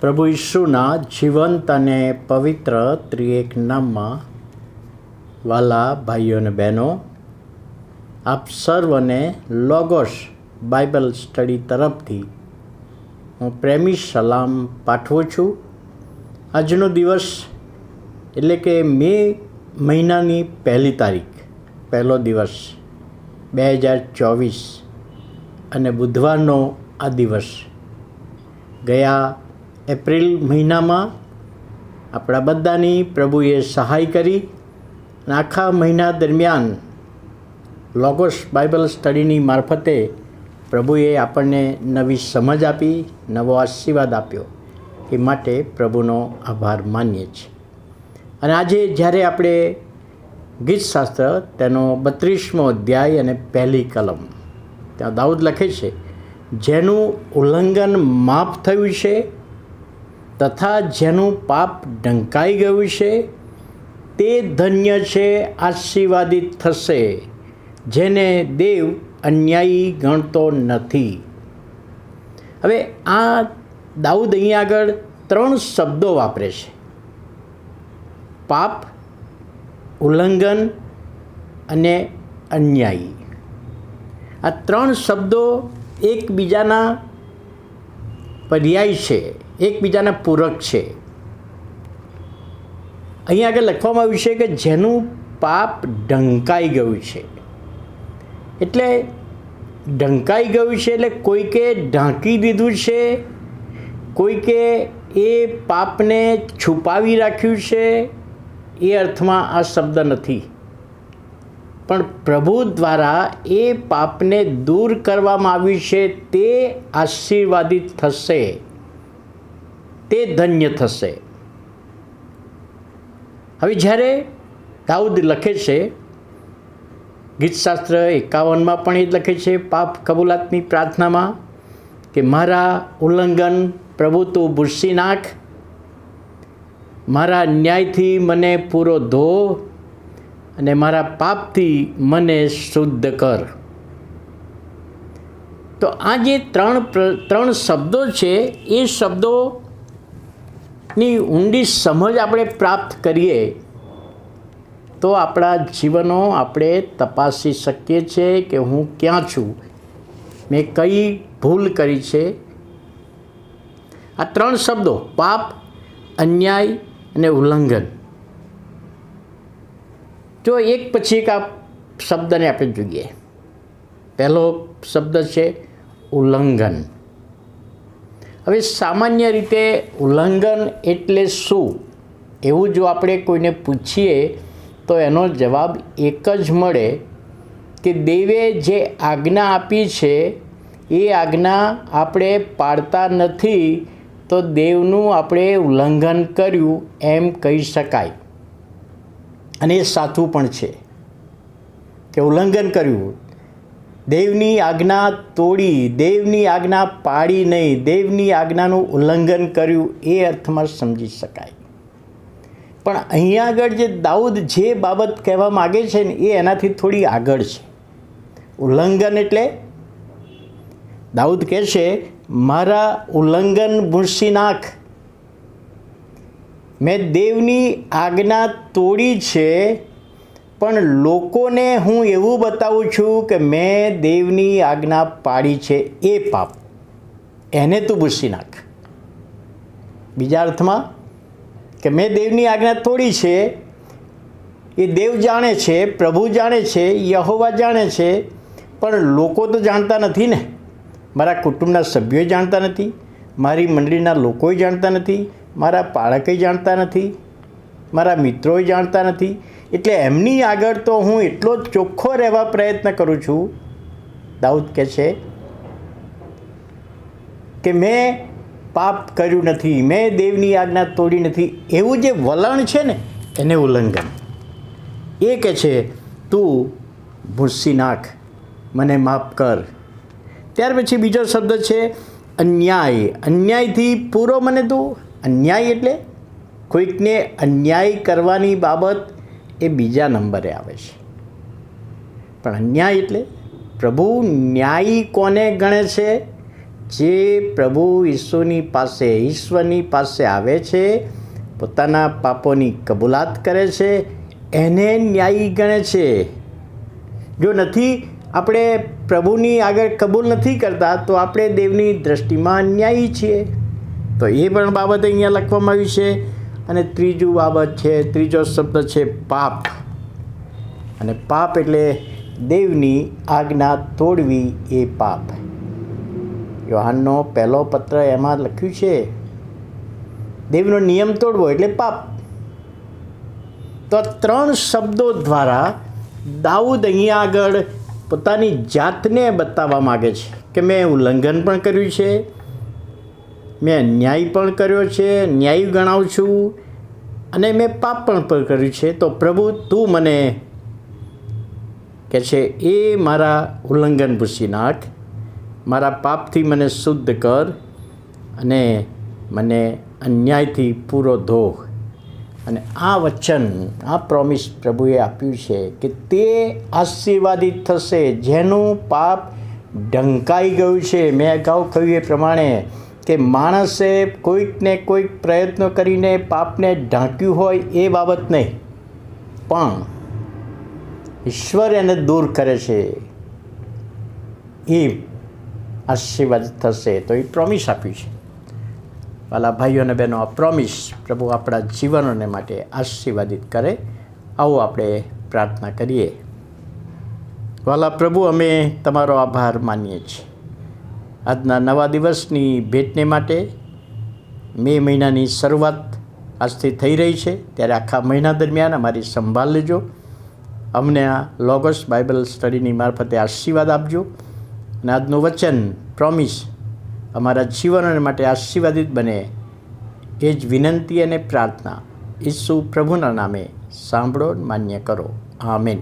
પ્રભુ ઈસુના જીવંત અને પવિત્ર ત્રિએક નામમાં વાલા ભાઈઓ અને બહેનો, આપ સર્વને લોગોસ બાઇબલ સ્ટડી તરફથી હું પ્રેમી સલામ પાઠવું છું. આજનો દિવસ એટલે કે મે મહિનાની પહેલી તારીખ, પહેલો દિવસ 2024 અને બુધવારનો આ દિવસ. ગયા એપ્રિલ મહિનામાં આપણા બધાની પ્રભુએ સહાય કરી અને આખા મહિના દરમિયાન લોગોસ બાઇબલ સ્ટડીની મારફતે પ્રભુએ આપણને નવી સમજ આપી, નવો આશીર્વાદ આપ્યો. એ માટે પ્રભુનો આભાર માનીએ છીએ. અને આજે જ્યારે આપણે ગીતશાસ્ત્ર તેનો 32મો અધ્યાય અને પહેલી કલમ, ત્યાં દાઉદ લખે છે, જેનું ઉલ્લંઘન માફ થયું છે તથા જેનું પાપ ઢંકાઈ ગયું છે તે ધન્ય છે, આશીર્વાદિત થશે, જેને દેવ અન્યાયી ગણતો નથી. હવે આ દાઉદ અહીંયા આગળ 3 શબ્દો વાપરે છે: પાપ, ઉલ્લંઘન અને અન્યાયી. આ 3 શબ્દો એકબીજાના પર્યાય છે, એકબીજાના પૂરક છે. અહીંયા આગળ લખવામાં આવ્યું છે કે જેનું પાપ ઢંકાઈ ગયું છે. એટલે ઢંકાઈ ગયું છે એટલે કોઈકે ઢાંકી દીધું છે, કોઈકે એ પાપને છુપાવી રાખ્યું છે, એ અર્થમાં આ શબ્દ નથી. પણ પ્રભુ દ્વારા એ પાપને દૂર કરવામાં આવ્યું છે. તે આશીર્વાદિત થશે, તે ધન્ય થશે. હવે જ્યારે દાઉદ લખે છે, ગીતશાસ્ત્ર 51માં પણ એ જ લખે છે, પાપ કબૂલાતની પ્રાર્થનામાં, કે મારા ઉલ્લંઘન પ્રભુ તું ભૂંસી નાખ, મારા અન્યાયથી મને પૂરો ધો અને મારા પાપથી મને શુદ્ધ કર. તો આ જે ત્રણ શબ્દો છે, એ શબ્દોની ઊંડી સમજ આપણે પ્રાપ્ત કરીએ તો આપણા જીવનો આપણે તપાસી શકીએ છીએ કે હું ક્યાં છું, મેં કઈ ભૂલ કરી છે. આ 3 શબ્દો, પાપ, અન્યાય અને ઉલ્લંઘન. જો એક પછી એક આ શબ્દને આપણે જોઈએ. પહેલો શબ્દ છે ઉલ્લંઘન. હવે સામાન્ય રીતે ઉલ્લંઘન એટલે શું, એવું જો આપણે કોઈને પૂછીએ તો એનો જવાબ એક જ મળે કે દેવે જે આજ્ઞા આપી છે એ આજ્ઞા આપણે પાળતા નથી, તો દેવનું આપણે ઉલ્લંઘન કર્યું એમ કહી શકાય. અને એ સાચું પણ છે કે ઉલ્લંઘન કર્યું, દેવની આજ્ઞા તોડી, દેવની આજ્ઞા પાળી નહીં, દેવની આજ્ઞાનું ઉલ્લંઘન કર્યું, એ અર્થમાં સમજી શકાય. પણ અહીંયા આગળ જે દાઉદ જે બાબત કહેવા માગે છે ને, એ એનાથી થોડી આગળ છે. ઉલ્લંઘન એટલે દાઉદ કહે છે, મારા ઉલ્લંઘન ભૂંસી નાખ. મેં દેવની આજ્ઞા તોડી છે, પણ લોકોને હું એવું બતાવું છું કે મેં દેવની આજ્ઞા પાડી છે. એ પાપ, એને તું ભૂંસી નાખ. બીજા અર્થમાં કે મેં દેવની આજ્ઞા તોડી છે, એ દેવ જાણે છે, પ્રભુ જાણે છે, યહોવા જાણે છે, પણ લોકો તો જાણતા નથી ને. મારા કુટુંબના સભ્યોએ જાણતા નથી, મારી મંડળીના લોકોએ જાણતા નથી, મારા પાળકે જાણતા નથી, મારા મિત્રોએ જાણતા નથી. એટલે એમની આગળ તો હું એટલો ચોખ્ખો રહેવા પ્રયત્ન કરું છું. દાઉદ કહે છે કે મેં પાપ કર્યું નથી, મેં દેવની આજ્ઞા તોડી નથી. એવું જે વલણ છે ને, એને ઉલ્લંઘન. એ કહે છે તું ભૂંસી નાખ, મને માફ કર. ત્યાર પછી બીજો શબ્દ છે અન્યાય. અન્યાયથી પૂરો મને તું. અન્યાય એટલે કોઈકને અન્યાય કરવાની બાબત એ બીજા નંબરે આવે છે. પણ અન્યાય એટલે પ્રભુ ન્યાયી કોને ગણે છે જે પ્રભુ ઈશ્વરની પાસે આવે છે, પોતાના પાપોની કબૂલાત કરે છે, એને ન્યાયી ગણે છે. જો નથી આપણે પ્રભુની આગળ કબૂલ નથી કરતા તો આપણે દેવની દૃષ્ટિમાં ન્યાયી છીએ. તો એ પણ બાબત અહીંયા લખવામાં આવી છે. અને ત્રીજો શબ્દ છે પાપ. અને પાપ એટલે દેવની આજ્ઞા તોડવી એ પાપ. યોહાનનો પહેલો પત્ર એમાં લખ્યું છે દેવનો નિયમ તોડવો એટલે પાપ. તો આ 3 શબ્દો દ્વારા દાઉદ અહીંયા આગળ પોતાની જાતને બતાવવા માગે છે કે મેં ઉલ્લંઘન પણ કર્યું છે, મેં અન્યાય પણ કર્યો છે, ન્યાયી ગણાવું છું, અને મેં પાપ પણ કર્યું છે. તો પ્રભુ તું મને કે છે એ મારા ઉલ્લંઘન ભૂસી નાખ, મારા પાપથી મને શુદ્ધ કર અને મને અન્યાયથી પૂરો ધો. અને આ વચન, આ પ્રોમિસ પ્રભુએ આપ્યું છે કે તે આશીર્વાદિત થશે જેનું પાપ ઢંકાઈ ગયું છે. મેં અગાઉ કહ્યું એ પ્રમાણે કે માણસે કોઈકને કોઈક પ્રયત્નો કરીને પાપને ઢાંક્યું હોય એ બાબત નહીં, પણ ઈશ્વર એને દૂર કરે છે, એ આશીર્વાદિત થશે. તો એ પ્રોમિસ આપ્યું છે. વાલા ભાઈઓ અને બહેનો, આ પ્રોમિસ પ્રભુ આપણા જીવનોને માટે આશીર્વાદિત કરે. આવો આપણે પ્રાર્થના કરીએ. વાલા પ્રભુ, અમે તમારો આભાર માનીએ છીએ આજના નવા દિવસની ભેટને માટે. મે મહિનાની શરૂઆત આજથી થઈ રહી છે, ત્યારે આખા મહિના દરમિયાન અમારી સંભાળ લેજો. અમને આ લોગોસ બાઇબલ સ્ટડીની મારફતે આશીર્વાદ આપજો. અને આજનું વચન પ્રોમિસ અમારા જીવનોને માટે આશીર્વાદિત બને એ જ વિનંતી અને પ્રાર્થના ઈસુ પ્રભુના નામે સાંભળો, માન્ય કરો. આમેન.